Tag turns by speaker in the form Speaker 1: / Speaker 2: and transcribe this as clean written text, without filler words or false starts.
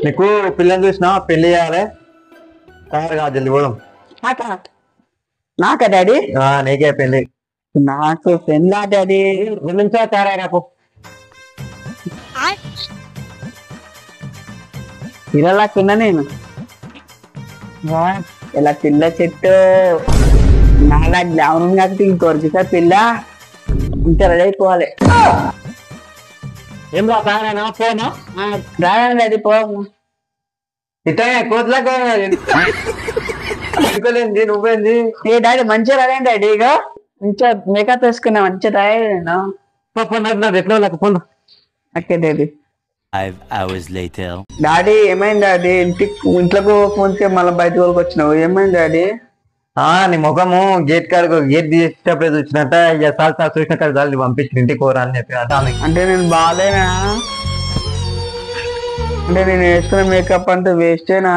Speaker 1: నీకు పిల్లని చూసినా పెళ్లి చేయాలి తయారు కాదు జల్ది పోదాం.
Speaker 2: నాకా డాడీ?
Speaker 1: నీకే పెళ్లి.
Speaker 2: నాకు పెళ్ళా డాడీ?
Speaker 1: నుంచో తయారై నాకు
Speaker 2: ఇలాకున్నా నేను ఇలా పిల్ల చెట్టు నాలా గ్లామర్ కాబట్టి ఇంకొరికిసా పిల్ల ఇంకా రెడీ అయిపోవాలి.
Speaker 1: ఏం రా తయారైనా పోనా?
Speaker 2: రానండి డాడీ పో.
Speaker 1: ఇట్లా కోతులకు నువ్వేంది?
Speaker 2: ఏ డాడీ మంచిగా రెడీ అయ్యండి డాడీ. ఇక మంచిగా మేకప్ వేసుకున్నా మంచిగా రెడీ అయినా.
Speaker 1: నాకు ఎట్లా లేక పోను.
Speaker 2: Okay daddy.
Speaker 3: 5 hours later.
Speaker 2: Daddy ఏమైంది డాడీ? ఇంట్లోకి ఫోన్కి మళ్ళీ బయటకు వాళ్ళకి వచ్చినావు, ఏమైంది డాడీ?
Speaker 1: నీ ముఖము గేట్ కాడకు గేట్ తీసేటప్పుడే చూసినట్ట ఇక సార్ చూసిన కాడ చాలు పంపించిన ఇంటికి పోరా అని చెప్పి
Speaker 2: అంటే నేను బాగాలేనా? అంటే నేను వేసుకున్న మేకప్ అంటే వేస్టేనా?